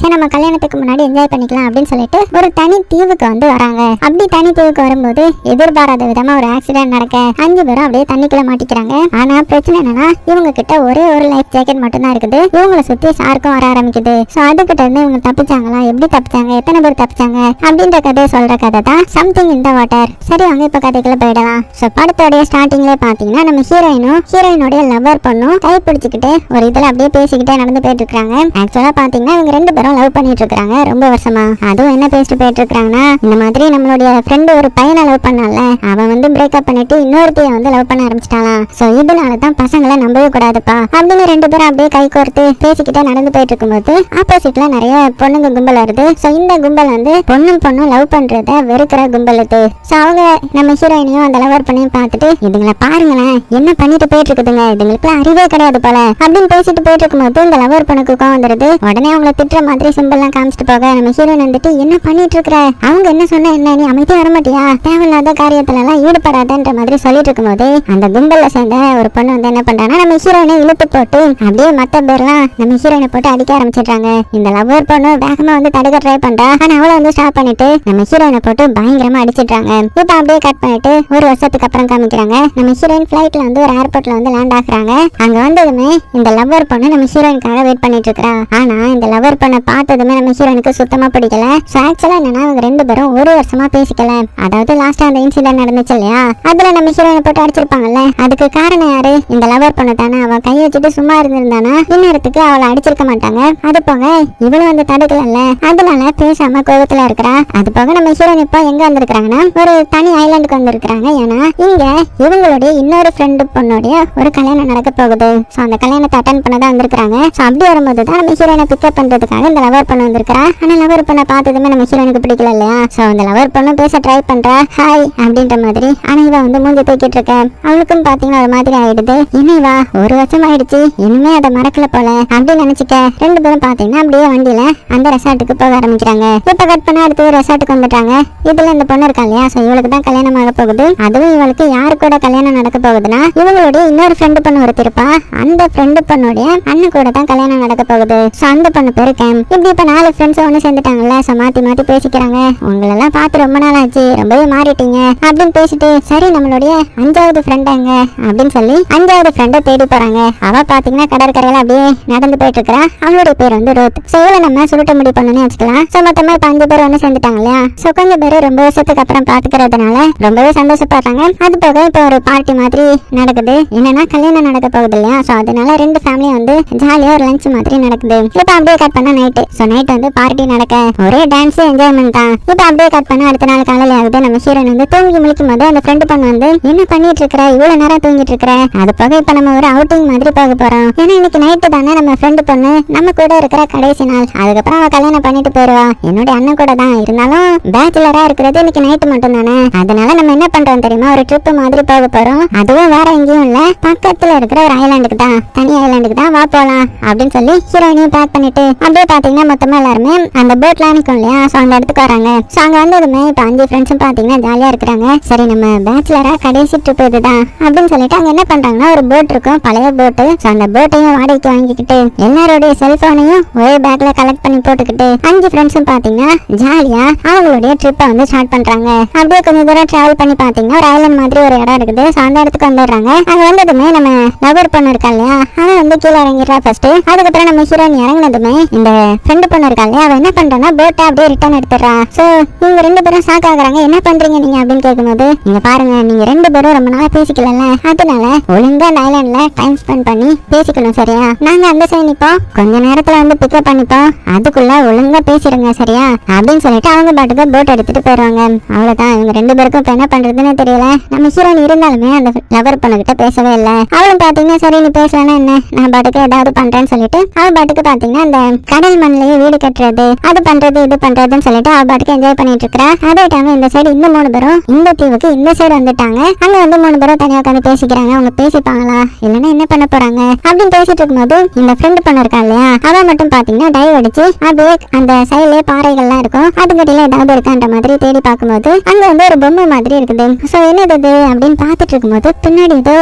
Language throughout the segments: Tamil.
இதை நம்ம கல்யாணத்துக்கு முன்னாடி என்ஜாய் பண்ணிக்கலாம் அப்படின்னு சொல்லிட்டு ஒரு தனி தீவுக்கு வந்து வராங்க. அப்படி தனி தீவுக்கு வரும்போது எதிர்பாராத விதமா ஒரு ஆக்சிடென்ட் நடக்க 5 பேரும் அப்படியே தண்ணிக்குள்ள மாட்டிக்கிறாங்க. ஆனா பிரச்சனை என்னன்னா இவங்க கிட்ட ஒரே ஒரு லைஃப் ஜாக்கெட் மட்டும் தான் இருக்குது. இவங்களை சுத்தி ஷார்க்கும் வர ஆரம்பிக்குது. சோ அதுகிட்ட இருந்து இவங்க தப்பிச்சாங்களா, எப்படி தப்பிச்சாங்க, எத்தனை பேர் தப்பிச்சாங்க அப்படின்ற கதையை சொல்ற கதை தான் சம்திங் இன் தி வாட்டர். சரி வாங்க இப்ப கதைக்குள்ள போயிடலாம். சோ படத்தோடைய ஸ்டார்டிங்ல பாத்தீங்கன்னா நம்ம ஹீரோயினோட லவ்வர் பொண்ணும் கை பிடிச்சிக்கிட்டு ஒரு இதுல அப்படியே பேசிக்கிட்டே நடந்து போயிட்டு இருக்காங்க. ஆக்சுவலா பாத்தீங்கன்னா இவங்க 2 பேரும் லவ் பண்ணிட்டு இருக்காங்க ரொம்ப வருஷமா. அதுவும் என்ன பேசிட்டு போயிட்டு இருக்காங்கன்னா இந்த மாதிரி நம்மளுடைய ஃப்ரெண்ட் ஒரு பையனை லவ் பண்ணால, அவன் வந்து பிரேக்கப் பண்ணிட்டு இன்னொருத்தைய வந்து லவ் பண்ண ஆரம்பிச்சிட்டாலாம். சோ இதனாலதான் பசங்களை நம்பவே கூடாதுப்பா அப்படின்னு 2 பேரும் அப்படியே கை கோர்த்து பேசிக்கிட்டே நடந்து போயிட்டு இருக்கும்போது ஆப்போசிட்ல நிறைய பொண்ணுங்க கும்பல் வருது. சோ இந்த கும்பல் வந்து பொண்ணும் லவ் பண்றத வெறுக்கிற கும்பல் இது. சோ அவங்க நம்ம ஹீரோயினையும் அந்த லவர் பண்ணியும் பார்த்துட்டு இதுங்களை பாருங்களேன் என்ன பண்ணிட்டு போயிட்டு இருக்குதுங்க, இதுங்களுக்கு அறிவே கிடையாது போல அப்படின்னு பேசிட்டு போயிட்டு இருக்கும்போது இந்த லவர் பொண்ணுக்கு கோவம் வந்துருது. உடனே அவங்கள திட்டுற மாதிரி சிம்பிள் எல்லாம் காமிச்சிட்டு போக நம்ம ஹீரோயின் வந்துட்டு என்ன பண்ணிட்டு இருக்கிற, அவங்க என்ன சொன்னா என்ன, நீ அமைதியா வர மாட்டியா, தேவையில்லாத காரியத்துல எல்லாம் ஈடுபடாதன்ற மாதிரி சொல்லிட்டு இருக்கும்போது அந்த கும்பல்ல சேர்ந்த ஒரு பொண்ணு வந்து என்ன பண்றாங்கன்னா நம்ம ஹீரோயினை இழுத்து போட்டு அப்படியே மத்த பேர்லாம் நம்ம ஹீரோயினை போட்டு அடிக்க ஆரம்பிச்சிடுறாங்க. இந்த லவர் பொண்ணு வேகமா வந்து தடுக்க ட்ரை பண்றா. ஆனா அவளை வந்து ஸ்டாப் பண்ணிட்டு நம்ம ஹீரோயினை போட்டு பயங்கரமா அடிச்சிடுறாங்க. இப்ப அப்படியே கட் பண்ணிட்டு ஒரு வருஷத்துக்கு அப்புறம் காமிக்கிறாங்க. நம்ம ஹீரோயின் பிளைட்ல வந்து ஒரு ஏர்போர்ட்ல வந்து லேண்ட் ஆகுறாங்க. அங்க வந்ததுமே இந்த லவர் பொண்ணு நம்ம ஹீரோயினுக்காக வெயிட் பண்ணிட்டு இருக்கா. ஆனா இந்த லவர் பொண்ணை பார்த்ததுமே நம்ம ஹீரோயினுக்கு சுத்தமா பிடிக்கல. ஆக்சுவலா என்னன்னா அவங்க 2 பேரும் ஒரு வருஷமா பேசிக்கல. அதாவது லாஸ்டா அந்த இன்சிடென்ட் நடந்துச்சு இல்லையா, அதுல நம்ம ஹீரோயினை போட்டு அடிச்சிருப்பாங்கல்ல, அதுக்கு காரணம் யாரு, இந்த லவர் பொண்ணு தானே. அவ கையை வச்சுட்டு சும்மா இருந்திருந்தானா இந்நேரத்துக்கு அவளை அடிச்சிருக்க மாட்டாங்க. அது போக இவளும் வந்து தடுக்கல, அதனால பேசாம கோபத்துல இருக்கிறா. அது போக நம்ம ஹீரோயின் இப்போ எங்க வந்திருக்காங்கன்னா ஒரு தனி ஐலாண்டுக்கு வந்திருக்காங்க. ஏன்னா இங்க இவங்களுடைய இன்னொரு ஃப்ரெண்டு பொண்ணுடைய ஒரு கல்யாணம் நடக்க போகுது. சோ அந்த கல்யாணத்தை அட்டன் பண்ணதான் வந்திருக்காங்க. சோ அப்படி வரும்போது தான் நம்ம ஹீரோயினை பிக்கப் பண்றதுக்காக இந்த லவர் பொண்ணு வந்திருக்கா. ஆனா லவர் பொண்ணை பார்த்ததுமே நம்ம ஹீரோயினுக்கு பிடிக்கல இல்லையா. சோ அந்த லவர் பொண்ணு பேச ட்ரை பண்றா, ஹாய் அப்படின்ற மாதிரி. ஆனா இவ வந்து மூஞ்சி தூக்கிட்டு இருக்க. அவளுக்கும் பாத்தீங்கன்னா ஒரு மாதிரி ஆயிடுது. இனிவா ஒரு வருஷம் ஆயிடுச்சு இனிமே அதை மறக்கல போல அப்படின்னு நினைச்சுக்க 2 பேரும் பாத்தீங்கன்னா அப்படியே வண்டியில அந்த ரெசார்ட்டுக்கு போக ஆரம்பிக்கிறாங்க. இப்ப கட் பண்ண அடுத்து ரெசார்ட்டுக்கு வந்துட்டாங்க. இதுல இந்த பொண்ணு இருக்கா இல்லையா, சோ இவளுக்கு தான் கல்யாணம் ஆக போகுது. அதுவும் இவளுக்கு யாரு கூட கல்யாணம் நடக்க போகுதுன்னா இவங்களுடைய இன்னொரு ஃப்ரெண்டு பொண்ணு ஒருத்திருப்பா. அந்த ஃப்ரெண்டு பொண்ணுடைய அண்ணன் கூட தான் கல்யாணம் நடக்க போகுது. சோ அந்த பொண்ணு பேரு கேம். இப்படி இப்ப 4 ஃப்ரெண்ட்ஸ் ஒண்ணு சேர்ந்துட்டாங்கல்ல. சோ மாத்தி மாத்தி பேசிக்கிறாங்க. உங்களெல்லாம் பார்த்து ரொம்ப நாள் ஆச்சு, ரொம்பவே மாறிட்டீங்க அப்படின்னு பேசிட்டு சரி நம்மளுடைய 5வது ஃப்ரெண்ட் எங்க அப்படின்னு சொல்லி 5வது ஃப்ரெண்டை தேடி போறாங்க. அவ பாத்தீங்கன்னா கடற்கரையில அப்படியே நடந்து போயிட்டு இருக்கா. அவளுடைய பேர் வந்து ரோத். சோ இவளை நம்ம சுருட்ட முடி பண்ணணும்னு வச்சுக்கலாம். சோ மொத்தமா இப்ப 5 பேர் ஒண்ணு சேர்ந்துட்டாங்க இல்லையா. சோ கொஞ்சம் பேர் ரொம்ப வருஷத்துக்கு அப்புறம் பாத்துக்கிறதுனால ரொம்பவே சந்தோஷப்படுறாங்க. அது போக இப்ப ஒரு பார்ட்டி மாதிரி நடக்குது. என்னன்னா கல்யாணம் நடக்க போகுது இல்லையா. சோ அதனால 2 ஃபேமிலி வந்து ஜாலியா ஒரு லஞ்ச் மாதிரி நடக்குது. இப்ப அப்படியே கட் பண்ண நைட்டு. சோ நைட் வந்து பார்ட்டி நடக்க ஒரே டான்ஸ் என்ஜாய்மெண்ட் தான். இப்ப அப்படியே கட் பண்ண அடுத்த நாள் காலையில ஆகுது. நம்ம ஹீரோயின் வந்து தூங்கி முழிக்கும் போது அந்த ஃப்ரெண்டு பொண்ணு வந்து என்ன பண்ணிட்டு இருக்கிற, இவ்வளவு நேரம் தூங்கிட்டு இருக்கிற, அது போக இப்ப நம்ம ஒரு அவுட்டிங் மாதிரி போக போறோம். ஏன்னா இன்னைக்கு நைட்டு தானே நம்ம ஃப்ரெண்டு பொண்ணு நம்ம கூட இருக்கிற கடைசி நாள். அதுக்கப்புறம் அவ கல்யாணம் பண்ணிட்டு போயிருவா. என்னுடைய அண்ணன் கூட தான் இருந்தாலும் பேச்சுலரா இருக்கிறது இன்னைக்கு நைட்டு மட்டும் தானே. அதனால நம்ம என்ன பண்றோம் தெரியுமா, ஒரு ட்ரிப் மாதிரி போக போறோம். அதுவும் வேற எங்கேயும் இல்ல, பக்கத்துல இருக்கிற ஒரு ஐலாண்டுக்கு தான், தனி ஐலாண்டுக்கு தான், வா போலாம் அப்படின்னு சொல்லி ஹீரோயினையும் பேக் பண்ணிட்டு அப்படியே பாத்தீங்கன்னா மொத்தமா எல்லாருமே அந்த போட்ல நிக்கும் இல்லையா. சோ அந்த இடத்துக்கு வராங்க. சோ அங்க வந்ததுமே இப்ப 5 ஃப்ரெண்ட்ஸும் பாத்தீங்கன்னா ஜாலியா இருக்கிறாங்க. சரி நம்ம பேச்சுலரா கடைசி ட்ரிப் இதுதான் அப்படின்னு சொல்லிட்டு அங்க என்ன பண்றாங்கன்னா ஒரு போட் இருக்கும், பழைய போட்டு. சோ அந்த போட்டையும் வாடகைக்கு வாங்கிக்கிட்டு எல்லாரோடைய செல்போனையும் ஒரே பேக்ல கலெக்ட் பண்ணி போட்டுக்கிட்டு 5 ஃப்ரெண்ட்ஸும் பாத்தீங்கன்னா ஜாலியா அவங்களுடைய ட்ரிப்பை வந்து ஸ்டார்ட் பண்றாங்க. அப்படியே கொஞ்சம் தூரம் டிராவல் பண்ணி பாத்தீங்கன்னா ஒரு ஐலாண்ட் மாதிரி ஒரு இடம் இருக்குது. சோ அந்த இடத்துக்கு வந்துடுறாங்க. அங்க வந்ததுமே நம்ம லவர் பொண்ணு இருக்கா இல்லையா, அவன் வந்து கீழே இறங்கிடுறா ஃபர்ஸ்ட். அதுக்கப்புறம் நம்ம ஹீரோயின் இறங்கினதுமே இந்த ஃப்ரெண்டு பொண்ணு இருக்கா இல்லையா, அவ என்ன பண்றான்னா போட்டை அப்படியே ரிட்டர்ன் எடுத்துடுறா. சோ இவங்க 2 பேரும் ஷாக் ஆகுறாங்க. என்ன பண்றீங்க நீங்க அப்படின்னு கேட்கும்போது, நீங்க பாருங்க நீங்க 2 பேரும் ரொம்ப நாளா பேசிக்கல, அதனால ஒழுங்கா அந்த ஐலாண்ட்ல டைம் ஸ்பெண்ட் பண்ணி பேசிக்கணும் சரியா. நாங்க அந்த சைடு நிப்போம், கொஞ்ச நேரத்துல வந்து பிக்கப் பண்ணிப்போம், அதுக்குள்ள ஒழுங்கா பேசிடுங்க சரியா அப்படின்னு சொல்லிட்டு அவங்க பாட்டுக்கு போட் எடுத்துட்டு போயிருவாங்க. அவ்வளவுதான். இவங்க 2 பேருக்கும் இப்ப என்ன பண்றதுன்னு தெரியல. நம்ம ஹீரோயின் இருந்தாலுமே அந்த லவர் பொண்ணுகிட்ட பேசவே இல்லை. அவளும் பாத்தீங்கன்னா சரி நீ பேசலன்னா என்ன, நான் பாட்டுக்கு ஏதாவது பண்றேன்னு சொல்லிட்டு அவ பாட்டுக்கு பாத்தீங்கன்னா அந்த கடல் மண்ணிலேயே வீடு கட்டுறது, அது பண்றது இது பண்றதுன்னு சொல்லிட்டு அவ பாட்டுக்கு என்ஜாய் பண்ணிட்டு இருக்கா. அதே டைம் இந்த சைடு இந்த 3 பேரும் இந்த தீவுக்கு இந்த சைடு வந்துட்டாங்க. அங்க வந்து 3 பேரும் தனியா உட்காந்து பேசிக்கிறாங்க. அவங்க பேசிப்பாங்களா இல்லன்னா என்ன பண்ண போறாங்க அப்படின்னு பேசிட்டு இருக்கும்போது இந்த ஃப்ரெண்டு பொண்ணு இருக்கா இல்லையா, அவ மட்டும் பாத்தீங்கன்னா டைவ் அடிச்சு அப்படியே அந்த சைடுல பாறைகள்லாம் இருக்கும், அதுக்கடியில ஏதாவது இருக்கான்ற மாதிரி தேடி பார்க்கும்போது அங்க வந்து ஒரு பொம்மை மாதிரி இருக்குது. சோ என்னது அப்படின்னு பாத்துட்டு இருக்கும்போது பின்னாடி ஏதோ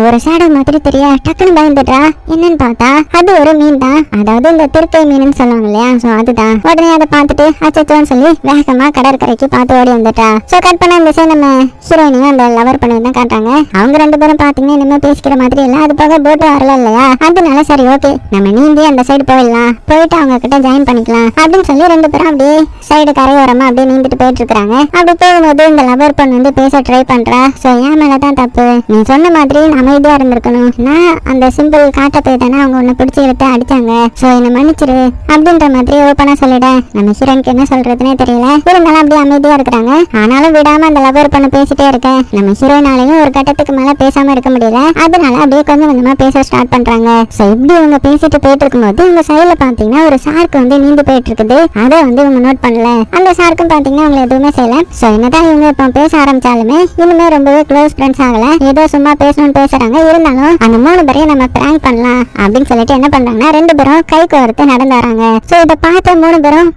ஒரு ஷேடோ மாதிரி தெரிய டக்குன்னு பயந்துட்டா. என்னன்னு பார்த்தா அது ஒரு மீன் தான், அதாவது இந்த திருக்கை மீன் சொல்லுவாங்க சொல்லுவாங்க இல்லையா, சோ அதுதான். உடனே அதை பார்த்துட்டு அச்சச்சோன்னு சொல்லி வேகமா கடற்கரைக்கு பார்த்து ஓடி வந்துட்டா. சோ கட் பண்ண அந்த சைடு நம்ம ஹீரோயினையும் அந்த லவர் பண்ணி தான் காட்டுறாங்க. அவங்க ரெண்டு பேரும் பாத்தீங்கன்னா இனிமே பேசிக்கிற மாதிரி இல்ல. அது போக போட் வரல இல்லையா, அதனால சரி ஓகே நம்ம நீந்தி அந்த சைடு போயிடலாம், போயிட்டு அவங்க கிட்ட ஜாயின் பண்ணிக்கலாம் அப்படின்னு சொல்லி ரெண்டு பேரும் அப்படியே சைடு கரையோரமா அப்படியே நீந்திட்டு போயிட்டு இருக்காங்க. அப்படி போகும்போது இந்த லவர் பொண்ணு வந்து பேச ட்ரை பண்றா. சோ என் மேலதான் தப்பு, நீ சொன்ன மாதிரி அமைதியா இருந்திருக்கணும், நான் அந்த சிம்பிள் காட்ட போய் தானே அவங்க உன்னை பிடிச்சி எடுத்து அடிச்சாங்க, சோ என்ன மன்னிச்சிரு அப்படின்ற மாதிரி ஓப்பனா சொல்லிட்டேன். நம்ம ஹீரோனுக்கு என்ன சொல்றதுன்னே தெரியல. இருந்தாலும் அப்படியே அமைதியா இருக்கிறாங்க. ஆனாலும் விடாம அந்த லவர் பொண்ணு பேசிட்டே இருக்கேன். நம்ம ஹீரோயினாலையும் ஒரு கட்டத்துக்கு மேல பேசாம இருக்க முடியல. அதனால அப்படியே கொஞ்சம் கொஞ்சமா பேச ஸ்டார்ட் பண்றாங்க. சோ இப்படி இவங்க பேசிட்டு போயிட்டு இருக்கும்போது இந்த சைடுல பாத்தீங்கன்னா ஒரு ஷார்க் வந்து நீந்து போயிட்டு இருக்குது. அதை வந்து இவங்க நோட் பண்ணல. அந்த ஷார்க்கும் பாத்தீங்கன்னா அவங்க எதுவுமே செய்யல. சோ என்னதான் இவங்க இப்போ பேச ஆரம்பிச்சாலுமே இனிமே ரொம்பவே க்ளோஸ் ஃப்ரெண்ட்ஸ் ஆகல. ஏதோ சும்மா பேசணும்னு பேசுறாங்க. இருந்தாலும் அந்த 3 பேரையும் நம்ம பிராங்க் பண்ணலாம் அப்படின்னு சொல்லிட்டு என்ன பண்றாங்கன்னா ரெண்டு பேரும் கை கோர்த்து நடந்து வராங்க. சோ இதை பார்த்த 3 பேரும்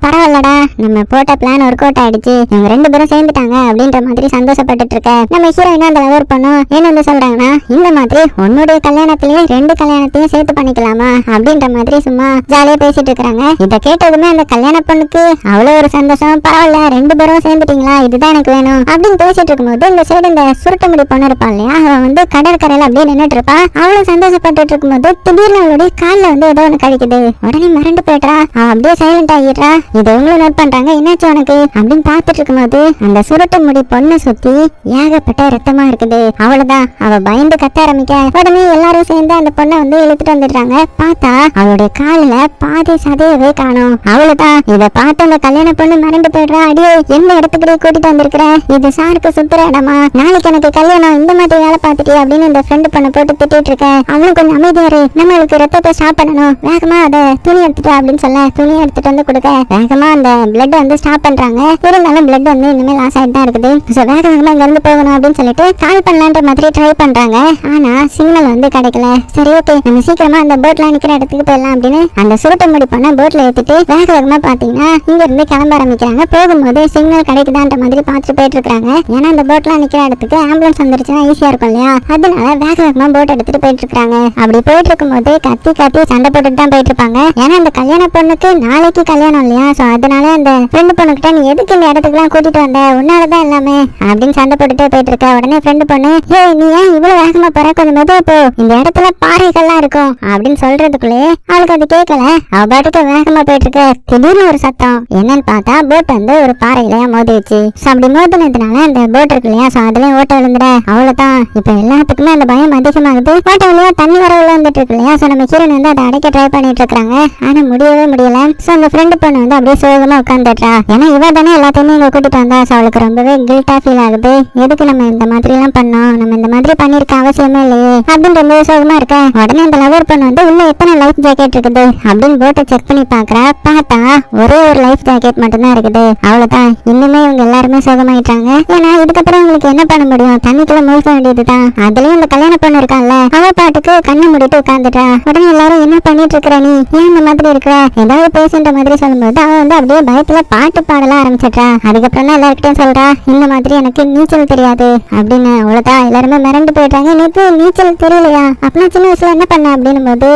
பரவாயில்லடா நம்ம போட்ட பிளான் ஒர்க் அவுட் ஆயிடுச்சு, இவங்க 2 பேரும் சேர்ந்துட்டாங்க அப்படின்ற மாதிரி சந்தோஷப்பட்டுட்டு இருக்க நம்ம ஹீரோயின் அந்த லவர் பண்ணும் என்ன வந்து சொல்றாங்கன்னா இந்த மாதிரி உன்னுடைய கல்யாணத்திலேயே 2 கல்யாணத்தையும் சேர்த்து பண்ணிக்கலாமா அப்படின்ற மாதிரி சும்மா ஜாலியா பேசிட்டு இருக்காங்க. இதை கேட்டதுமே அந்த கல்யாண பொண்ணுக்கு அவ்வளவு ஒரு சந்தோஷம். பரவாயில்ல 2 பேரும் சேர்ந்துட்டீங்களா, இதுதான் எனக்கு வேணும் அப்படின்னு பேசிட்டு இருக்கும்போது இந்த சைடு இந்த சுருட்ட முடி பொண்ணு இருப்பா இல்லையா, அவன் வந்து கடற்கரையில அப்படியே நின்னுட்டு இருப்பா. அவளும் சந்தோஷப்பட்டு இருக்கும்போது திடீர்னு அவளுடைய கால்ல வந்து ஏதோ ஒண்ணு கழிக்குது. உடனே மிரண்டு போயிட்டா. அவன் அப்படியே சைலண்ட் ஆகிடுறா. இதை இவங்களும் நோட் பண்றாங்க. என்னாச்சு உனக்கு அப்படின்னு பாத்துட்டு இருக்கும்போது அந்த சுருட்ட முடி பொண்ணை சுத்தி ஏகப்பட்ட ரத்தமா இருக்குது. அவ்வளவுதான் அவ பயந்து கத்த ஆரம்பிக்க உடனே எல்லாரும் சேர்ந்து அந்த பொண்ணை வந்து இழுத்துட்டு வந்துடுறாங்க. பார்த்தா அவளுடைய காலில பாதி சதையவே காணும். அவ்வளவுதான் இதை பார்த்து அந்த கல்யாண பொண்ணு மறந்து போயிடுறா. அடியே என்ன இடத்துக்கு கூட்டிட்டு வந்திருக்கிற, இது சாருக்கு சுத்துற இடமா, நாளைக்கு எனக்கு கல்யாணம், இந்த மாதிரி வேலை பார்த்துட்டு அப்படின்னு இந்த ஃப்ரெண்டு பொண்ணை போட்டு திட்டிட்டு இருக்க. அவளும் கொஞ்சம் அமைதியாரு, நம்மளுக்கு ரத்தத்தை ஸ்டாப் பண்ணணும், வேகமா அதை துணி எடுத்துட்டு அப்படின்னு சொல்ல துணி எடுத்துட்டு வந்து கொடுக்க வேகமா அந்த பிளட் வந்து ஸ்டாப் பண்றாங்க. இருந்தாலும் பிளட் வந்து இனிமேல் லாஸ் ஆயிட்டு தான் இருக்குது. சோ வேக வேகமா இங்க இருந்து போகணும் அப்படின்னு சொல்லிட்டு கால் பண்ணலான்ற மாதிரி ட்ரை பண்றாங்க. ஆனா சிக்னல் வந்து கிடைக்கல. சரி ஓகே நம்ம சீக்கிரமா அந்த போட்ல நிக்கிற இடத்துக்கு போயிடலாம் அப்படின்னு அந்த சுருட்ட முடி பண்ண போட்ல ஏத்திட்டு வேக வேகமா பாத்தீங்கன்னா இங்க இருந்து கிளம்ப ஆரம்பிக்கிறாங்க. போகும்போது சிக்னல் கிடைக்குதான்ற மாதிரி பார்த்துட்டு போயிட்டு இருக்காங்க. ஏன்னா அந்த போட்ல நிக்கிற இடத்துக்கு ஆம்புலன்ஸ் வந்துருச்சுன்னா ஈஸியா இருக்கும் இல்லையா, அதனால வேக வேகமா போட் எடுத்துட்டு போயிட்டு இருக்காங்க. அப்படி போயிட்டு இருக்கும்போது கத்தி கத்தி சண்டை போட்டுட்டு தான் போயிட்டு இருப்பாங்க. ஏன்னா அந்த கல்யாண பொண்ணுக்கு நாளைக்கு கல்யாணம் இல்லையா, சோ அதனால அந்த ஃப்ரெண்டு பொண்ணு கிட்ட நீ எதுக்கு இந்த இடத்துக்கு எல்லாம் கூட்டிட்டு வந்த, உன்னாலதான் எல்லாமே அப்படின்னு சண்டை போட்டுட்டே போயிட்டு இருக்க. உடனே ஃப்ரெண்டு பொண்ணு ஏ நீ ஏன் இவ்வளவு வேகமா போற, கொஞ்சம் மெதுவா போ, இந்த இடத்துல பாறைகள்லாம் இருக்கும் அப்படின்னு சொல்றதுக்குள்ளே அவளுக்கு அது கேட்கல. அவ பாட்டுக்கு வேகமா போயிட்டு இருக்க. திடீர்னு ஒரு சத்தம் என்னன்னு பார்த்தா போட் வந்து ஒரு பாறையிலயா மோதிடுச்சு. சோ அப்படி மோதினதுனால அந்த போட் இருக்கு இல்லையா, சோ அதுலயும் ஓட்ட விழுந்துட. அவ்வளவுதான் இப்ப எல்லாத்துக்குமே அந்த பயம் அதிகமாகுது. ஓட்ட வழியா தண்ணி வர உள்ள வந்துட்டு இருக்கு இல்லையா, சோ நம்ம ஹீரோன் வந்து அதை அடைக்க ட்ரை பண்ணிட்டு இருக்காங்க. ஆனா முடியவே முடியல. சோ அந்த ஃப்ரெண்டு பொண்ணு வந்து அப்படியே சோகமா உட்காந்துட்டா. ஏன்னா இவ தானே எல்லாத்தையுமே இங்க கூட்டிட்டு வந்தா. சோ அவளுக்கு ரொம்பவே கில்ட்டா ஃபீல் ஆகுது. எதுக்கு நம்ம இந்த மாதிரி எல்லாம் பண்ணோம், நம்ம இந்த மாதிரி பண்ணிருக்க அவசியமே இல்லையே அப்படின்னு ரொம்ப சோகமா இருக்க. உடனே அந்த லவர் பொண்ணு வந்து உள்ள எத்தனை லைஃப் ஜாக்கெட் இருக்குது அப்படின்னு போட்டை செக் பண்ணி பாக்குறா. பார்த்தா ஒரே ஒரு லைஃப் ஜாக்கெட் மட்டும்தான் இருக்குது. அவ்வளவுதான் இன்னுமே இவங்க எல்லாருமே சோகமாயிட்டாங்க. ஏன்னா இதுக்கப்புறம் உங்களுக்கு என்ன பண்ண முடியும், தண்ணிக்குள்ள மூழ்க வேண்டியதுதான். அதுலயும் இந்த கல்யாண பொண்ணு இருக்கான்ல, அவ பாட்டுக்கு கண்ணை மூடிட்டு உட்காந்துட்டா. உடனே எல்லாரும் என்ன பண்ணிட்டு இருக்கிற, நீ ஏன் இந்த மாதிரி இருக்கிற ஏதாவது பேசுன்ற மாதிரி சொல்லும்போது அவ வந்து அப்படியே பயத்துல பாட்டு பாடலாம் ஆரம்பிச்சிட்டா. அதுக்கப்புறம் தான் எல்லாருக்கிட்டையும் சொல்றா இந்த மாதிரி எனக்கு நீச்சல் தெரியாது அப்படின்னு. அவ்வளவுதான் எல்லாருமே மிரண்டு போயிட்டாங்க. எனக்கு நீச்சல் தெரியலையா, அப்படின்னா சின்ன வயசுல என்ன பண்ண அப்படின்னு போது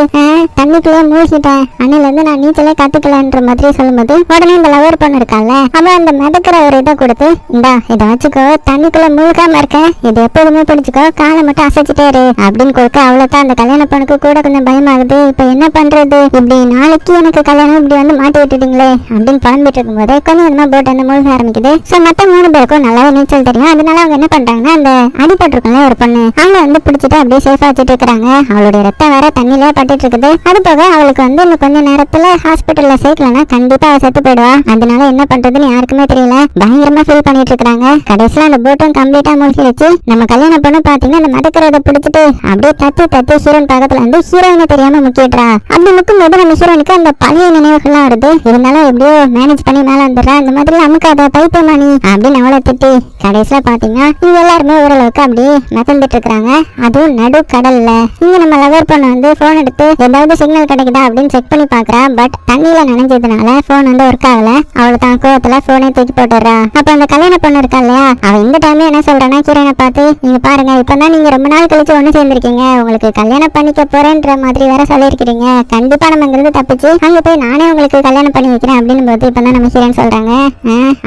தண்ணிக்குள்ளே மூழ்கிட்டேன், அன்னில இருந்து நான் நீச்சலே கத்துக்கலன்ற மாதிரி சொல்லும்போது உடனே இந்த லவர் பொண்ணு இருக்கால, அவன் அந்த மிதக்கிற ஒரு இதை கொடுத்து இந்தா இதை வச்சுக்கோ, தண்ணிக்குள்ள மூழ்காம இருக்க, இது எப்போதுமே பிடிச்சுக்கோ, காலை மட்டும் அசைச்சிட்டே இரு அப்படின்னு கொடுக்க. அவ்வளவுதான் அந்த கல்யாண பொண்ணுக்கு கூட கொஞ்சம் பயமாகுது. இப்ப என்ன பண்றது, இப்படி நாளைக்கு எனக்கு கல்யாணம் இப்படி வந்து மாட்டி விட்டுட்டீங்களே அப்படின்னு புலம்பிட்டு இருக்கும்போது கொஞ்சம் கொஞ்சமா போட் வந்து மூழ்க ஆரம்பிக்குது. சோ மத்த 3 பேருக்கும் நல்லாவே நீச்சல் தெரியும். அதனால அவங்க என்ன பண்றாங்கன்னா அந்த அடிபட்டிருக்கல ஒரு பொண்ணு அவளை வந்து பிடிச்சிட்டு அப்படியே சேஃபா வச்சுட்டு இருக்காங்க. அவளுடைய ரத்தம் வேற தண்ணியிலே பட்டுட்டு இருக்குது. அது போக அவளுக்கு வந்து இன்னும் கொஞ்ச நேரத்துல ஹாஸ்பிட்டல்ல சேர்க்கலன்னா கண்டிப்பா அவ செத்து போயிடுவா. அதனால என்ன பண்றதுன்னு யாருக்குமே தெரியல. பயங்கரமா ஃபீல் பண்ணிட்டு இருக்காங்க. கடைசியில அந்த போட்டும் கம்ப்ளீட்டா மூழ்கிடுச்சு. நம்ம கல்யாணம் பொண்ணு பாத்தீங்கன்னா அந்த மதக்கிறத பிடிச்சிட்டு அப்படியே தத்தி தத்தி ஹீரோயின் பக்கத்துல வந்து ஹீரோயினை தெரியாம முக்கிட்டுறா. அப்படி முக்கும் போது நம்ம ஹீரோயினுக்கு அந்த பழைய நினைவுகள்லாம் வருது. இருந்தாலும் எப்படியோ மேனேஜ் பண்ணி மேல வந்துடுறா. அந்த மாதிரி நமக்கு அதை பைத்தியமானி அப்படின்னு அவளை திட்டி கடைசியில பாத்தீங்கன்னா இங்க எல்லாருமே ஓரளவுக்கு அப்படியே நகர்ந்துட்டு இருக்காங்க. அதுவும் நடு கடல்ல. இங்க நம்ம லவர் பொண்ணு வந்து போன் எடுத்து ஏதாவது சிக்னல் கிடைக்குதா அப்படின்னு செக் பண்ணி பாக்குறா. பட் தண்ணியில நனைஞ்சதுனால போன் வந்து ஒர்க் ஆகல. அவளை தான் கோவத்துல போனே தூக்கி போட்டுறா. அப்ப அந்த கல்யாண பொண்ணு இருக்கா இல்லையா, அவ இந்த டைம்ல என்ன சொல்றானா ஹீரோயினை பார்த்து நீங்க பாருங்க இப்பதான் நீங்க ரொம்ப நாள் கழிச்சு ஒண்ணு சேர்ந்திருக்கீங்க, உங்களுக்கு கல்யாணம் பண்ணிக்க போறேன்ற மாதிரி வேற சொல்லிருக்கீங்க, கண்டிப்பா நம்ம இங்கிருந்து தப்பிச்சு ஆயிடுச்சு, அங்க போய் நானே உங்களுக்கு கல்யாணம் பண்ணி வைக்கிறேன் அப்படின்னு போது இப்பதான் நம்ம ஹீரோயின் சொல்றாங்க,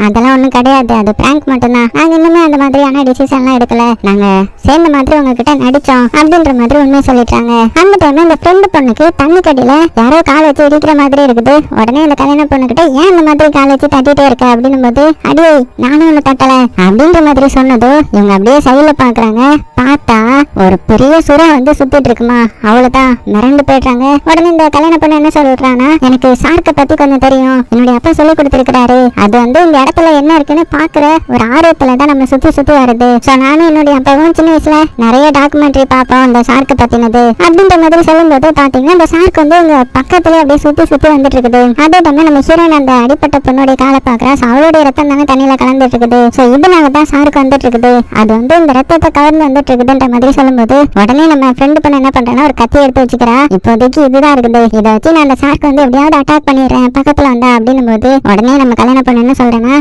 அதெல்லாம் ஒண்ணும் கிடையாது, அது பிராங்க் மட்டும்தான், நாங்க இன்னுமே அந்த மாதிரியான டிசிஷன் எல்லாம் எடுக்கல, நாங்க சேர்ந்த மாதிரி உங்ககிட்ட நடிச்சோம் அப்படின்ற மாதிரி உண்மையை சொல்லிட்டாங்க. அந்த டைம்ல இந்த ஃப்ரெண்டு பொண்ணுக்கு தண்ணி கடியில யாரோ கால் வச்சு இடிக்கிற மாதிரி இருக்குது. உடனே அந்த கல்யாண பொண்ணுகிட்ட ஏன் இந்த மாதிரி கால் வச்சு தட்டிட்டே இருக்க அப்படின்னு போது, அடியே நானும் ஒண்ணு தட்டல அப்படின்ற மாதிரி சொன்னதோ இவங்க அப்படியே சைடுல பாக்குறாங்க. பார்த்தா ஒரு பெரிய சுறா வந்து சுத்திட்டு இருக்குமா, அவ்வளவுதான் மிரண்டு போயிடுறாங்க. உடனே இந்த கல்யாண பொண்ணு என்ன சொல்றான்னா, எனக்கு ஷார்க்கை பத்தி கொஞ்சம் தெரியும், என்னுடைய அப்பா சொல்லி கொடுத்திருக்கிறாரு, அது வந்து இந்த இடத்துல என்ன இருக்குன்னு பாக்குற ஒரு ஆர்வத்துலதான் நம்ம சுத்தி சுத்தி வருது. சோ நானும் என்னுடைய அப்பாவும் சின்ன வயசுல நிறைய டாக்குமெண்ட்ரி பார்ப்போம் அந்த ஷார்க்கை பத்தினது அப்படின்ற மாதிரி சொல்லும் போது பாத்தீங்கன்னா இந்த ஷார்க் வந்து இங்க பக்கத்துல அப்படியே சுத்தி சுத்தி வந்துட்டு இருக்குது. அதே டைம்ல நம்ம ஹீரோயின் அந்த அடிப்பட்ட பொண்ணுடைய காலை பாக்குறா. அவளுடைய ரத்தம் தானே தண்ணியில கலந்துட்டு இருக்குது. சோ இதனாலதான் ஷார்க் வந்துட்டு இருக்குது, அது வந்து இந்த ரத்தத்தை கலந்து வந்துட்டு இருக்குதுன்ற மாதிரி சொல்லும்போது உடனே நம்ம ஃப்ரெண்டு பண்ண என்ன பண்றேன்னா ஒரு கத்தி எடுத்து வச்சுக்கிறா. இப்போதைக்கு இதுதான் இருக்குது, இதை வச்சு நான் அந்த ஷார்க் வந்து எப்படியாவது அட்டாக் பண்ணிடுறேன் பக்கத்துல வந்தா அப்படின்னும் போது உடனே நம்ம கல்யாணம் பண்ண என்ன சொல்றேன்னா,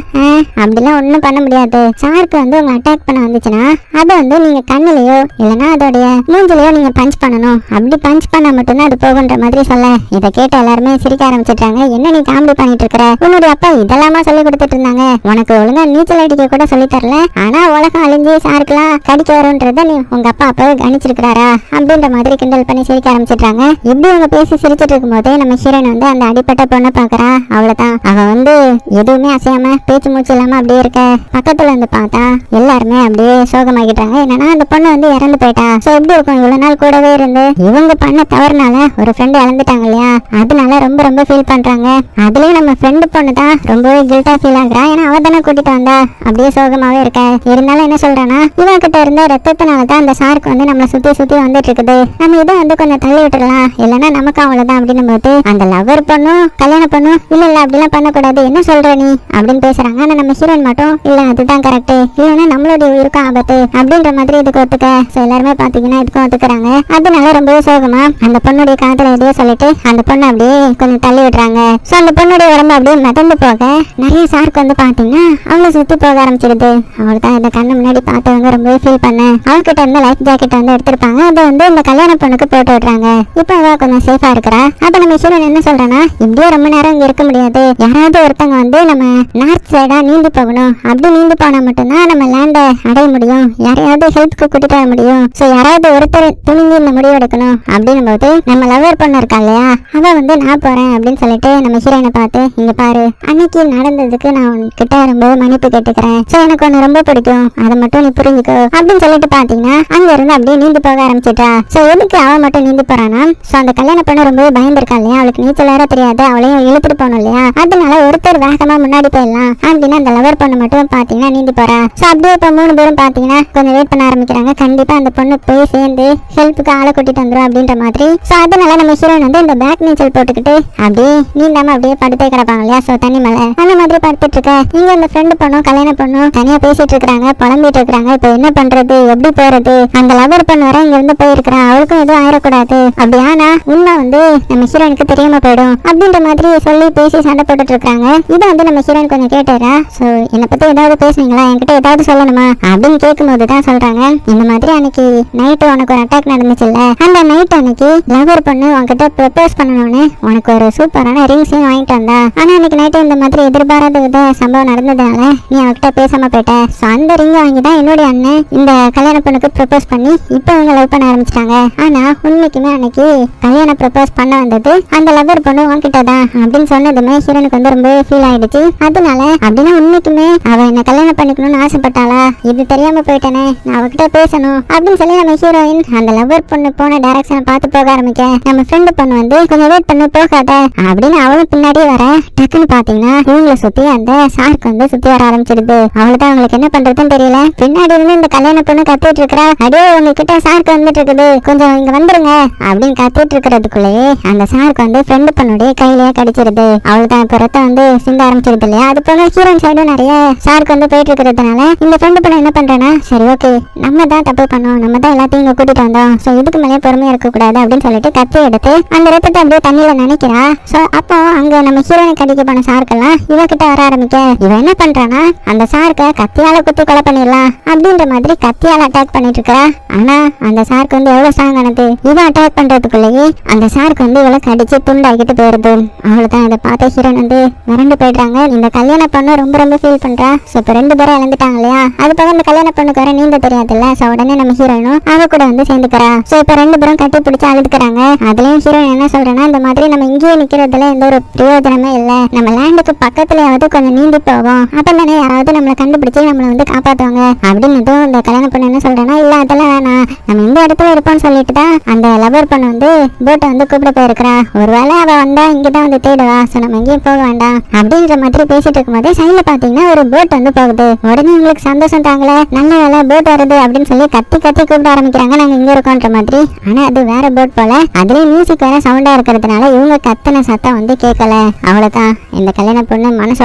அப்படிலாம் ஒண்ணும் பண்ண முடியாது, ஷார்க் வந்து உங்க அட்டாக் பண்ண வந்துச்சுன்னா அதை வந்து நீங்க கண்ணுலயோ இல்லைன்னா அதோடைய மூஞ்சிலையோ நீங்க பஞ்ச் பண்ணணும், அப்படி பஞ்ச் பண்ணா மட்டும்தான் அது போகுன்ற மாதிரி சொல்ல இதை கேட்டு எல்லாருமே சிரிக்க ஆரம்பிச்சிட்டாங்க. என்ன நீ காமெடி பண்ணிட்டு இருக்கிற, உன்னுடைய அப்பா இதெல்லாமா சொல்லி கொடுத்துட்டு இருந்தாங்க, உனக்கு ஒழுங்கா நீச்சல் அடிக்க கூட சொல்லி தரல, ஆனா உலகம் அழிஞ்சு ஷார்க்லாம் கடிக்க வரும்ன்றத நீ உங்க அப்பா அப்பவே கணிச்சிருக்கிறாரா அப்படின்ற மாதிரி கிண்டல் பண்ணி சிரிக்க ஆரம்பிச்சிட்டாங்க. இப்படி அவங்க பேசி சிரிச்சிட்டு இருக்கும் போதே நம்ம ஹீரோயின் வந்து அந்த அடிப்பட்ட பொண்ணை பாக்குறா. அவ்வளவுதான், அவ வந்து எதுவுமே அசையாம பேச்சு மூச்சு இல்லாம அப்படியே இருக்க. பக்கத்துல வந்து பார்த்தா எல்லாருமே அப்படியே சோகமாக்கிட்டாங்க. என்னன்னா அந்த பொண்ணு வந்து இறந்து போயிட்டா. சோ எப்படி இருக்கும், இவ்வளவு நாள் கூடவே இருந்து இவங்க பண்ண தவறுனால ஒரு ஃப்ரெண்ட் இழந்துட்டாங்க இல்லையா, அதனால ரொம்ப ரொம்ப ஃபீல் பண்றாங்க. அதுலயும் நம்ம ஃப்ரெண்டு பொண்ணு தான் ரொம்பவே கில்ட்டா ஃபீல் ஆகுறா. ஏன்னா அவ தானே கூட்டிட்டு வந்தா, அப்படியே சோகமாவே இருக்க. இருந்தாலும் என்ன சொல்றானா, இவன் கிட்ட இருந்த ரத்தத்தினாலதான் அந்த ஷார்க் வந்து நம்மளை சுத்தி சுத்தி வந்துட்டு இருக்குது, நம்ம இதை வந்து கொஞ்சம் தள்ளி விட்டுடலாம், இல்லைன்னா நமக்கு அவ்வளவுதான் அப்படின்னு போது அந்த லவர் பொண்ணும் கல்யாணம் பண்ணும் இல்ல இல்ல அப்படிலாம் பண்ணக்கூடாது, என்ன சொல்ற நீ அப்படின்னு பேசுறாங்க. ஆனா நம்ம ஹீரோயின் மட்டும் இல்ல அதுதான் கரெக்ட், இல்லைன்னா நம்மளுடைய உயிருக்கும் ஆபத்து அப்படின்ற மாதிரி இதுக்கு ஒத்துக்க. சோ எல்லாருமே பாத்தீங்கன்னா இதுக்கும் ஒத்துக்கிறாங்க. அதனால ரொம்பவே சோகமா அந்த பொண்ணுடைய காதல எதையோ சொல்லிட்டு அந்த பொண்ணு அப்படியே கொஞ்சம் தள்ளி விடுறாங்க. சோ அந்த பொண்ணுடைய உடம்பு அப்படியே மிதந்து போக நிறைய ஷார்க் வந்து பாத்தீங்கன்னா அவளை சுத்தி போக ஆரம்பிச்சிருது. அவள் தான் இந்த கண்ணு முன்னாடி பார்த்தவங்க ரொம்பவே ஃபீல் பண்ண. அவகிட்ட இருந்து லைஃப் ஜாக்கெட் வந்து எடுத்திருப்பாங்க, அதை வந்து இந்த கல்யாண பொண்ணுக்கு போட்டு விடுறாங்க. இப்ப அவ கொஞ்சம் சேஃபா இருக்கிறா. அப்ப நம்ம ஹீரோயின் என்ன சொல்றேன்னா, இப்படியே ரொம்ப நேரம் இங்க இருக்க முடியாது, யாராவது ஒருத்தங்க வந்து நம்ம நார்த் சைடா நீந்தி போகணும், அப்படி நீந்தி போனா மட்டும்தான் நம்ம லேண்ட அடைய முடியும், யாரையாவது ஹெல்ப்க்கு கூட்டிட்டு வர முடியும். சோ யாராவது ஒருத்தர் துணிஞ்சு இந்த முடிவு எடுக்கணும் அப்படின்னும் போது நம்ம லவர் பொண்ணு இருக்கா இல்லையா, அவ வந்து நான் போறேன் அப்படின்னு சொல்லிட்டு நம்ம ஹீரோயினை பார்த்து, இங்க பாரு அன்னைக்கு நடந்ததுக்கு நான் உன்கிட்ட ரொம்ப மன்னிப்பு கேட்டுக்கிறேன், சோ எனக்கு ஒன்னு ரொம்ப பிடிக்கும், அதை மட்டும் நீ புரிஞ்சுக்கோ அப்படின்னு சொல்லிட்டு பாத்தீங்கன்னா அங்க இருந்து அப்படியே நீந்தி போக ஆரம்பிச்சிட்டா. சோ எதுக்கு அவ மட்டும் நீந்தி போறானா, சோ அந்த கல்யாண பொண்ணு ரொம்ப பயந்துருக்கா இல்லையா, அவளுக்கு நீச்சல் வேற தெரியாது, அவளையும் இழுத்துட்டு போகணும் இல்லையா, அதனால ஒருத்தர் வேகமா முன்னாடி போயிடலாம் அப்படின்னு அந்த லவர் பொண்ணு மட்டும் பாத்தீங்கன்னா நீந்தி போறா. சோ அப்படியே இப்ப 3 பேரும் பாத்தீங்கன்னா கொஞ்சம் வெயிட் பண்ண ஆரம்பிக்கிறாங்க. கண்டிப்பா அந்த பொண்ணு போய் சேர்ந்து ஹெல்ப்புக்கு ஆளை கூட்டிட்டு வந்துரும் அப்படின்ற மாதிரி. சோ அதனால நம்ம ஹீரோயின் வந்து இந்த பேக் நீச்சல் போட்டுக்கிட்டு அப்படியே நீந்தாம அப்படியே படுத்தே கிடப்பாங்க இல்லையா, சோ தண்ணி மேல அந்த மாதிரி படுத்துட்டு இருக்க. இங்க இந்த ஃப்ரெண்டு பொண்ணும் கல்யாண பொண்ணும் தனியா பேசிட்டு இருக்காங்க, புலம்பிட்டு இருக்காங்க. இப்ப என்ன பண்றது, எப்படி போறது, அந்த லவர் பொண்ணு வர இங்க இருந்து போயிருக்கிறா, அவளுக்கும் எதுவும் ஆயிடக்கூடாது, அப்படி ஆனா உண்மை வந்து நம்ம ஹீரோயினுக்கு தெரியாம போயிடும் அப்படின்ற மாதிரி சொல்லி பேசி சண்டை போட்டுட்டு இருக்காங்க. இதை வந்து நம்ம ஹீரோயின் கொஞ்சம் கேட்டுறா. சோ என்னை பத்தி ஏதாவது பேசுனீங்களா, என்கிட்ட ஏதாவது சொல்லணுமா அப்படின்னு கேட்கும் போதுதான் சொல்றாங்க, இந்த மாதிரி அன்னைக்கு நைட்டு உனக்கு ஒரு அட்டாக் நடந்துச்சுல்ல, அந்த நைட் அன்னைக்கு லவர் பொண்ணு உன்கிட்ட ப்ரப்போஸ் பண்ணணும்னு உனக்கு ஒரு சூப்பரான ரிங்ஸையும் வாங்கிட்டு வந்தா. ஆனா அன்னைக்கு நைட்டு இந்த மாதிரி எதிர்பாராத வித சம்பவம் நடந்ததுனால நீ அவகிட்ட பேசாம போயிட்ட. சோ அந்த ரிங் வாங்கி தான் என்னுடைய அண்ணன் இந்த கல்யாண பொண்ணுக்கு ப்ரப்போஸ் பண்ணி இப்ப அவங்க லவ் பண்ண ஆரம்பிச்சிட்டாங்க. ஆனா உண்மைக்குமே அன்னைக்கு கல்யாண ப்ரப்போஸ் பண்ண வந்தது அந்த லவர் பொண்ணு உன்கிட்ட தான் அப்படின்னு சொன்னதுமே ஹீரோனுக்கு வந்து ரொம்ப ஃபீல் ஆயிடுச்சு. அதனால அப்படின்னா உண்மைக்குமே அவ என்ன கல்யாணம் பண்ணிக்கணும்னு ஆசைப்பட்டாளா, இது தெரியாம போயிட்டேனே, நான் அவகிட்ட பேசணும் அப்படின்னு சொல்லி நம்ம ஹீரோயின் அந்த லவர் பொண்ணு போன டைரக்ஷன் பார்த்து போக ஆரம்பிக்க. நம்ம ஃப்ரெண்டு பொண்ணு வந்து கொஞ்சம் வெயிட் பண்ண போகாத அப்படின்னு அவளும் பின்னாடியே வர. டக்குன்னு பாத்தீங்கன்னா இவங்களை சுத்தி அந்த ஷார்க் வந்து சுத்தி வர ஆரம்பிச்சிருது. அவளுதான் அவங்களுக்கு என்ன பண்றதுன்னு தெரியல. பின்னாடி இருந்து இந்த கல்யாண பொண்ணு கத்திட்டு இருக்கிறா, அடே உங்ககிட்ட ஷார்க் வந்துட்டு இருக்குது, கொஞ்சம் இங்க வந்துருங்க அப்படின்னு கத்திட்டு இருக்கிறதுக்குள்ளேயே அந்த ஷார்க் வந்து ஃப்ரெண்டு பொண்ணுடைய கையிலேயே கடிச்சிருது. அவளுதான் இப்ப ரத்தம் வந்து சிந்த ஆரம்பிச்சிருது இல்லையா. அது போல ஹீரோயின் சைடும் நிறைய ஷார்க் வந்து போயிட்டு இருக்கிறதுனால இந்த ஃப்ரெண்டு பொண்ணு என்ன பண்றேன்னா, சரி ஓகே நம்ம தான் தப்பு பண்ணோம், நம்ம தான் எல்லாத்தையும் இங்க கூட்டிட்டு வந்தோம், சோ இதுக்கு மேலே பொறுமையா இருக்க கூடாது அப்படின்னு சொல்லிட்டு கத்தி எடுத்து அந்த ரத்தத்தை அப்படியே தண்ணியில நினைக்கிறா. சோ அப்போ அங்க நம்ம ஹீரோயின் கடிக்க போன ஷார்க் எல்லாம் இவகிட்ட வர ஆரம்பிக்க. இவ என்ன பண்றானா, அந்த ஷார்க்கை கத்தியால குத்தி கொலை பண்ணிடலாம் அப்படின்ற மாதிரி கத்தியால அட்டாக் பண்ணிட்டு இருக்கா. ஆனா அந்த ஷார்க் வந்து எவ்வளவு ஸ்ட்ராங் ஆனது, இவன் அட்டாக் பண்றதுக்குள்ளேயே அந்த ஷார்க் வந்து இவளை கடிச்சு துண்டாக்கிட்டு போயிருது. அவ்வளவுதான். இதை பார்த்த ஹீரோயின் வந்து மிரண்டு போயிடுறாங்க. இந்த கல்யாண பொண்ணு ரொம்ப ரொம்ப ஃபீல் பண்றா. சோ இப்ப 2 பேரும் இழந்துட்டாங்க இல்லையா, அது போக இந்த கல்யாண பொண்ணுக்கு வர நீந்த தெரியாதுல்ல. சோ உடனே நம்ம ஹீரோயினும் அவ கூட வந்து சேர்ந்துக்கிறா. சோ இப்ப 2 பேரும் கட்டி பிடிச்சு அழுதுக்குறாங்க. அதுலயும் ஹீரோயின் என்ன சொல்றேன்னா, இந்த மாதிரி நம்ம இங்கேயே நிக்கிறதுல எந்த ஒரு பிரயோஜனமே இல்ல, நம்ம லேண்டுக்கு பக்கத்துலயாவது கொஞ்சம் நீந்தி போவோம், அப்ப தானே யாராவது நம்மளை கண்டுபிடிச்சு நம்மளை வந்து காப்பாத்துவாங்க அப்படின்னு இந்த கல்யாண பொண்ணு என்ன சொல்றேன்னா, இல்ல அதெல்லாம் வேணாம், நம்ம இந்த இடத்துல இருப்போம்னு சொல்லிட்டு தான் அந்த லவர் பொண்ணு வந்து போட்டை வந்து கூப்பிட போயிருக்கிறா. ஒருவேளை அவ வந்தா இங்கதான் வந்து தேடுவா, சோ நம்ம எங்கேயும் போக வேண்டாம் அப்படின்ற மாதிரி பேசிட்டு இருக்கும்போது சைட்ல பாத்தீங்கன்னா ஒரு போட் வந்து போகுது. உடனே உங்களுக்கு சந்தோஷம் தாங்கல, நல்ல வேலை போட் வருது அப்படின்னு சொல்லி கத்தி கத்தி கூப்பிட ஆரம்பிக்கிறாங்க, நாங்க இங்க இருக்கோன்ற மாதிரி. ஆனா அது வேற போட் போல. அதுலயும் மியூசிக் வேற சவுண்டா இருக்கிறதுனால இவங்க கத்தின சத்தம் வந்து கேட்கல. அவ்வளவுதான். இந்த கல்யாண பொண்ணு மனசு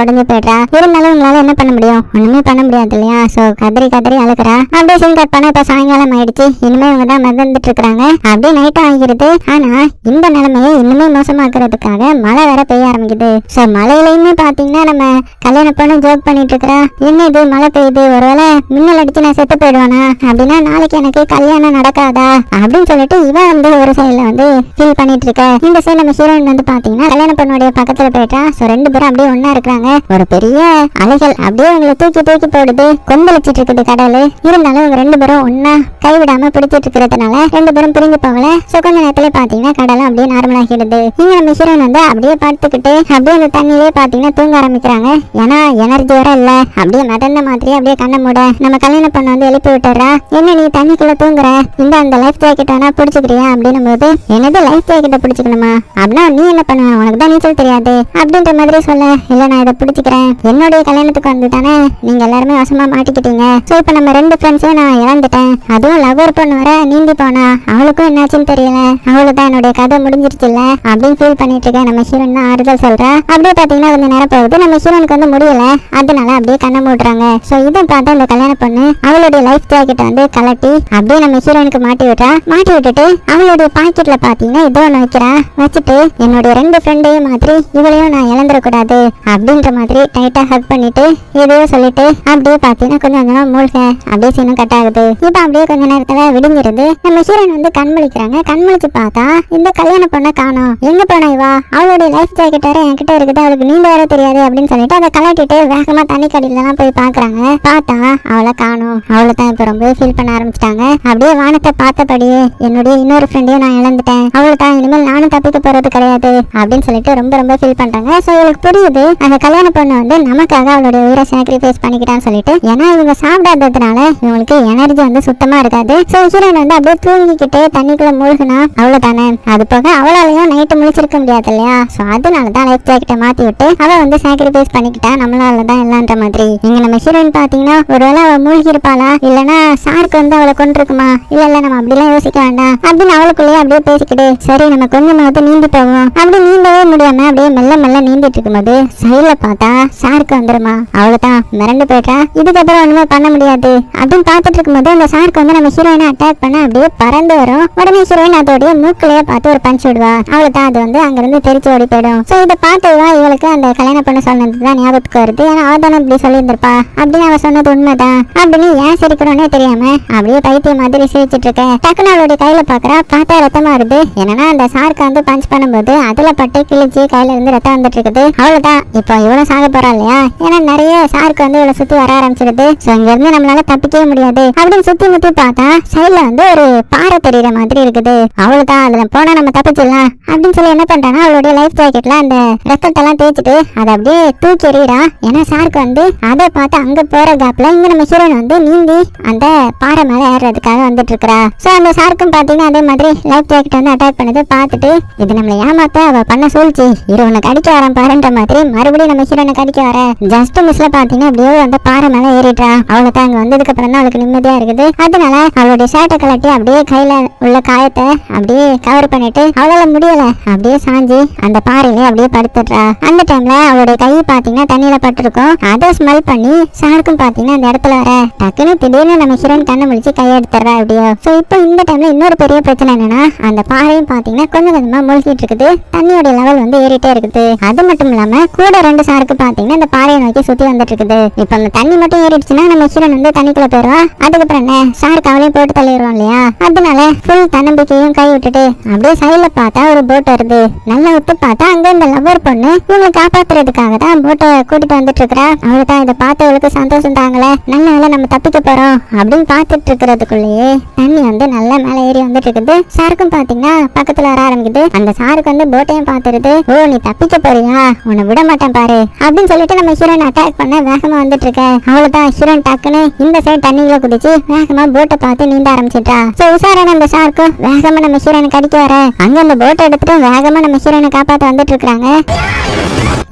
உடஞ்சு போயிடுறா. இருந்தாலும் உங்களால என்ன பண்ண முடியும், ஒண்ணுமே பண்ண முடியாது இல்லையா. சோ கதறி கதறி அழுகிறா. அப்படியே சீன் கட் பண்ண இப்ப சாயங்காலம் ஆயிடுச்சு. இனிமே இவங்க தான் மிதந்துட்டு இருக்காங்க. அப்படியே நைட்டும் ஆகிருது. ஆனா இந்த நிலைமையை இன்னுமே மோசமாக்குறதுக்காக மழை வேற பெய்ய ஆரம்பிக்குது. சோ மழையிலயுமே பாத்தீங்கன்னா நம்ம கல்யாண பொண்ணு ஜோக் பண்ணிட்டு இருக்கிறா, என்ன இது மழை பெய்யுது, ஒருவேளை மின்னல் அடிச்சு நான் செத்து போயிடுவானா, அப்படின்னா நாளைக்கு எனக்கு கல்யாணம் நடக்காதா அப்படின்னு சொல்லிட்டு இவன் வந்து ஒரு சைட்ல வந்து ஃபீல் பண்ணிட்டு இருக்க. இந்த சைடு நம்ம ஹீரோயின் வந்து பாத்தீங்கன்னா கல்யாண பொண்ணுடைய பக்கத்துல போயிட்டா. சோ 2 பேரும் அப்படியே ஒன்னா இருக்கிறாங்க. ஒரு பெரிய அலைகள் அப்படியே அவங்களை தூக்கி தூக்கி போடுது, கொந்தளிச்சிட்டு இருக்குது கடல். இருந்தாலும் இவங்க 2 பேரும் ஒன்னா கைவிடாம பிடிச்சிட்டு இருக்கிறதுனால 2 பேரும் பிரிஞ்சு போகல. சோ கொஞ்ச நேரத்துல பாத்தீங்கன்னா கடலும் அப்படியே நார்மல் ஆகிடுது. இங்க நம்ம ஹீரோயின் வந்து அப்படியே படுத்துக்கிட்டு அப்படியே அந்த தண்ணியிலே பாத்தீங்கன்னா தூங்க ஆரம்பிக்கிறாங்க. ஏன்னா எனர்ஜி வர இல்ல. அப்படியே மிதந்த மாதிரி அப்படியே கண்ண மூட நம்ம கல்யாண பொண்ணு வந்து எழுப்பி விட்டுறா. என்ன நீ தண்ணிக்குள்ள தூங்குற, இந்த அந்த லைஃப் ஜாக்கெட் வேணா பிடிச்சிக்கிறியா அப்படின்னும் போது, என்னது லைஃப் ஜாக்கெட்டை பிடிச்சிக்கணுமா, அப்படின்னா நீ என்ன பண்ணுவ, உனக்கு தான் நீச்சல் தெரியாது அப்படின்ற மாதிரி சொல்ல, இல்ல நான் இதை பிடிச்சிக்கிறேன், என்னுடைய கல்யாணத்துக்கு வந்து தானே நீங்க எல்லாருமே வசமா மாட்டிக்கிட்டீங்க. சோ இப்ப நம்ம 2 ஃப்ரெண்ட்ஸையும் நான் இழந்துட்டேன், அதுவும் லவர் பொண்ணு வர நீந்தி போனா, அவளுக்கும் என்னாச்சுன்னு தெரியல, அவளுதான் என்னுடைய கதை முடிஞ்சிருச்சு இல்ல அப்படின்னு ஃபீல் பண்ணிட்டு இருக்கேன். நம்ம ஹீரோயின் ஆறுதல் சொல்றா. அப்படியே பாத்தீங்கன்னா கொஞ்சம் நேரம் போகுது. நம்ம ஹீரோனுக்கு வந்து முடியல, அதனால அப்படியே கண்ணை மூடுறாங்க. சோ இதை பார்த்தா இந்த கல்யாண பொண்ணு அவளுடைய லைஃப் ஜாக்கெட்டை வந்து கலட்டி அப்படியே நம்ம ஹீரோனுக்கு மாட்டி விட்டா. மாட்டி விட்டுட்டு அவளுடைய பாக்கெட்ல பாத்தீங்கன்னா ஏதோ ஒண்ணு வைக்கிறா. வச்சுட்டு என்னுடைய 2 ஃப்ரெண்டையும் மாதிரி இவளையும் நான் இழந்துடக்கூடாது அப்படின்ற மாதிரி டைட்டா ஹக் பண்ணிட்டு எதையோ சொல்லிட்டு அப்படியே பாத்தீங்கன்னா கொஞ்சம் கொஞ்சமா மூழ்க அப்படியே சீனும் கட் ஆகுது. இப்ப அப்படியே கொஞ்ச நேரத்துல விடிஞ்சிருது. நம்ம ஹீரோயின் வந்து கண்மொழிக்கிறாங்க. கண்மொழிச்சு பார்த்தா இந்த கல்யாண பொண்ணை காணோம். எங்க போனா இவா, அவளுடைய லைஃப் ஜாக்கெட் வேற என்கிட்ட இருக்குது, அவளுக்கு நீந்த வேற தெரியாது அப்படின்னு சொல்லிட்டு அதை கலட்டிட்டு வேகமா தண்ணி கடியிலாம் போய் பாக்குறாங்க. பார்த்தா அவளை காணோம். அவளை தான் இப்ப ரொம்ப ஃபீல் பண்ண ஆரம்பிச்சிட்டாங்க. அப்படியே வானத்தை பார்த்தபடியே என்னுடைய இன்னொரு ஃப்ரெண்டையும் நான் இழந்துட்டேன், அவளை தான் இனிமேல் நானும் தப்பிக்க போறது கிடையாது அப்படின்னு சொல்லிட்டு ரொம்ப ரொம்ப ஃபீல் பண்றாங்க. சோ இவளுக்கு புரியுது அந்த கல்யாண பொண்ணு வந்து நமக்காக அவளுடைய உயிரை சாக்ரிஃபைஸ் பண்ணிக்கிட்டான்னு சொல்லிட்டு. ஏன்னா இவங்க சாப்பிடாததுனால இவங்களுக்கு எனர்ஜி வந்து சுத்தமா இருக்காது. சோ ஹீரோயின் வந்து அப்படியே தூங்கிக்கிட்டு தண்ணிக்குள்ள மூழ்கினா அவ்வளவுதானே. அது போக அவளாலையும் நைட்டு முழிச்சிருக்க முடியாது இல்லையா. சோ அதனாலதான் லைஃப் ஜாக்கெட்டை மாத்தி விட்டு அவ வந்து சாக்ரிஃபைஸ் பண்ணிக்கிட்டா, நம்மளாலதான் இல்லன்ற மாதிரி. இங்க நம்ம ஹீரோயின் பாத்தீங்கன்னா ஒருவேளை அவ மூழ்கி இருப்பாளா, இல்லன்னா ஷார்க் வந்து அவளை கொண்டிருக்குமா, இல்ல நம்ம அப்படிலாம் யோசிக்க வேண்டாம் அப்படின்னு அவளுக்குள்ளேயே அப்படியே பேசிக்கிட்டு, சரி நம்ம கொஞ்சமாவது நீந்தி போவோம் அப்படி நீந்தவே முடியாம அப்படியே மெல்ல மெல்ல நீந்திட்டு இருக்கும்போது சைட்ல பார்த்தா ஷார்க் வந்துருமா. அவ்வளவுதான் மிரண்டு போயிட்டா. இதுக்கப்புறம் ஒண்ணுமே பண்ண முடியாது அப்படின்னு பாத்துட்டு இருக்கும்போது அந்த ஷார்க் வந்து நம்ம ஹீரோயினை அட்டாக் பண்ண அப்படியே பறந்து வரும். உடனே ஹீரோயின் அதோடைய மூக்கிலேயே பார்த்து ஒரு பஞ்ச் விடுவா. அவ்வளவுதான் அது வந்து அங்கிருந்து தெரிச்சு ஓடி போயிடும். சோ இதை பார்த்ததுதான் இவளுக்கு அந்த கல்யாண பொண்ணு சொன்னதுதான் ஞாபகத்துக்கு வருது. ஏன்னா அவ தானே இப்படி சொல்லியிருந்திருப்பா அப்படின்னு அவ சொன்னது உண்மைதான் அப்படின்னு ஏன் சிரிக்கணும்னே தெரியாம அப்படியே பைத்திய மாதிரி சிரிச்சிட்டு இருக்க. டக்குனு அவளுடைய கையில பாக்குறா. பார்த்தா ரத்தமா வருது. என்னன்னா அந்த ஷார்க் வந்து பஞ்ச் பண்ணும்போது அதுல பட்டு கிழிச்சு கையில இருந்து ரத்தம் வந்துட்டு இருக்குது. அவ்வளவுதான் இப்போ இவளும் சாக போறா இல்லையா. ஏன்னா நிறைய ஷார்க் வந்து இவளை சுத்தி வர ஆரம்பிச்சிருது. சோ இங்க இருந்து நம்மளால தப்பிக்கவே முடியாது அப்படின்னு சுத்தி முத்தி பார்த்தா சைட்ல வந்து ஒரு பாறை தெரியற மாதிரி இருக்குது. அவ்வளவுதான் அதுல போனா நம்ம தப்பிச்சிடலாம் அப்படின்னு சொல்லி என்ன பண்றானா அவளுடைய லைஃப் ஜாக்கெட்ல அந்த ரத்தத்தெல்லாம் தேய்ச்சிட்டு அதை அப்படியே தூக்கி எறியறா. ஏன்னா ஷார்க் வந்து அதை பார்த்து அங்க போற கேப்ல இங்க நம்ம ஹீரோயின் வந்து நீந்தி அந்த பாறை மேல ஏறதுக்காக வந்துட்டு இருக்கா. சோ அந்த ஷார்க்கும் பாத்தீங்கன்னா அதே மாதிரி லைஃப் ஜாக்கெட் வந்து அட்டாக் பண்ணது பார்த்துட்டு இது நம்மளை ஏமாத்த அவ பண்ண சூழ்ச்சி, ஹீரோனை கடிக்க வரேன் பாருன்ற மாதிரி மறுபடியும் நம்ம ஹீரோனை கடிக்க வர ஜஸ்ட் மிஸ்ல பாத்தீங்கன்னா அப்படியே அந்த பாறை மேல ஏறிட்டா. அவ்வளவுதான் அங்க வந்ததுக்கு அப்புறம் தான் அவளுக்கு நிம்மதியா இருக்குது. அதனால அவளுடைய ஷர்ட்டை கலட்டி அப்படியே கையில உள்ள காயத்தை அப்படியே கவர் பண்ணிட்டு அவளால முடியல அப்படியே சாஞ்சி அந்த பாறையில அப்படியே படுத்துடுறா. அந்த டைம்ல அவளுடைய கை பாத்தீங்கன்னா தண்ணியில பட்டிருக்கும். அதை ஸ்மெல் பண்ணி ஷார்க்கும் பாத்தீங்கன்னா அந்த இடத்துல வர டக்குன்னு திடீர்னு நம்ம ஹீரோயின் கண்ணை முடிச்சு கையை எடுத்துறா அப்படியே. சோ இப்போ இந்த டைம்ல இன்னொரு பெரிய பிரச்சனை என்னன்னா அந்த பாறையும் பாத்தீங்கன்னா கொஞ்சம் கொஞ்சமா மூழ்கிட்டு இருக்குது. தண்ணியோட லெவல் வந்து ஏறிட்டே இருக்குது. அது மட்டும் இல்லாம கூட 2 ஷார்க்கு பாத்தீங்கன்னா இந்த பாறையை நோக்கி சுத்தி வந்துட்டு இருக்குது. இப்ப அந்த தண்ணி மட்டும் ஏறிடுச்சுன்னா நம்ம ஹீரோயின் வந்து தண்ணிக்குள்ள போயிடுவா. அதுக்கப்புறம் என்ன ஷார்க் அவளையும் போட்டு தள்ளிடுவோம் இல்லையா. அதனால ஃபுல் தன்னம்பிக்கையும் கை விட்டுட்டு அப்படியே சைட்ல பார்த்தா ஒரு போட் வருது. நல்லா ஒத்து பார்த்தா அங்க இந்த லவ்வர் பொண்ணு இவங்களை காப்பாத்துறதுக்காக தான் போட்டை கூட்டிட்டு வந்துட்டு இருக்கா. அவளுதான் இதை பார்த்தவளுக்கு சந்தோஷம் தாங்கல. நல்ல வேலை நம்ம தப்பிக்க போறோம் அப்படின்னு பார்த்துட்டு இருக்கிறதுக்குள்ளேயே தண்ணி வந்து நல்லா மேல ஏறி வந்துட்டு இருக்குது. சாருக்கும் பாத்தீங்கன்னா பக்கத்துல வர ஆரம்பிக்குது. அந்த சாருக்கு வந்து போட்டையும் பாத்துருது. ஓ நீ தப்பிக்க போறியா, உன்னை விட மாட்டேன் பாரு அப்படின்னு சொல்லிட்டு நம்ம ஹீரோயின் அட்டாக் பண்ண வேகமா வந்துட்டு இருக்க. அவ்வளவுதான் ஹீரோயின் டக்குன்னு இந்த சைடு தண்ணிக்குள்ள குதிச்சு வேகமா போட்டை பார்த்து நீந்த ஆரம்பிச்சிட்டா. சோ உஷாரான அந்த சாருக்கும் வேகமா நம்ம ஹீரோயின் கடிக்க வர அங்க அந்த போட்டை எடுத்துட்டு வேகமா நம்ம ஹீரோயினை காப்பாத்த வந்துட்டு இருக்காங்க.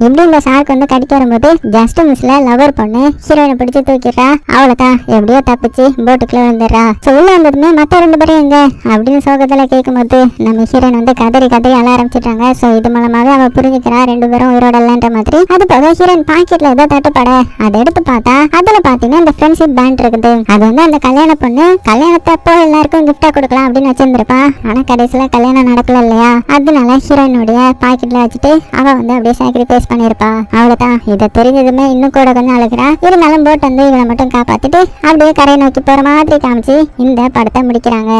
எப்படி இந்த சாருக்கு வந்து கடிக்க வரும்போது ஜஸ்ட் மிஸ்ல லவர் பொண்ணு ஹீரோயினை பிடிச்சு தூக்கிடுறா. அவ்வளவுதான் எப்படியோ தப்பிச்சு போட்டுக்குள்ள வந்துடுறா. சோ உள்ள வந்ததுமே மத்த 2 பேரும் எங்க அப்படின்னு சோகத்துல கேட்கும்போது நம்ம ஹீரோயின் வந்து கதறி அழ ஆரம்பிச்சிட்டாங்க. சோ இது மூலமாவே அவ புரிஞ்சுக்கிறா 2 பேரும் உயிரோட இல்லன்ற மாதிரி. அது போக ஹீரோயின் பாக்கெட்ல ஏதோ தட்டுப்பட அதை எடுத்து பார்த்தா அதுல பாத்தீங்கன்னா இந்த ஃப்ரெண்ட்ஷிப் பேண்ட் இருக்குது. அது வந்து அந்த கல்யாண பொண்ணு கல்யாணத்தப்போ எல்லாருக்கும் கிஃப்டா கொடுக்கலாம் அப்படின்னு வச்சிருந்திருப்பா. ஆனா கடைசியில கல்யாணம் நடக்கல இல்லையா, அதனால ஹீரோயினுடைய பாக்கெட்ல வச்சுட்டு அவ வந்து அப்படியே சாக்ரிஃபைஸ் பண்ணிருப்பா. அவ்வளவுதான். இதை தெரிஞ்சதுமே இன்னும் கூட கொஞ்சம் அழுகிறா. இருந்தாலும் போட் வந்து இவளை மட்டும் காப்பாத்திட்டு அப்படியே கரையை நோக்கி போற மாதிரி காமிச்சு இந்த படத்தை முடிக்கிறாங்க.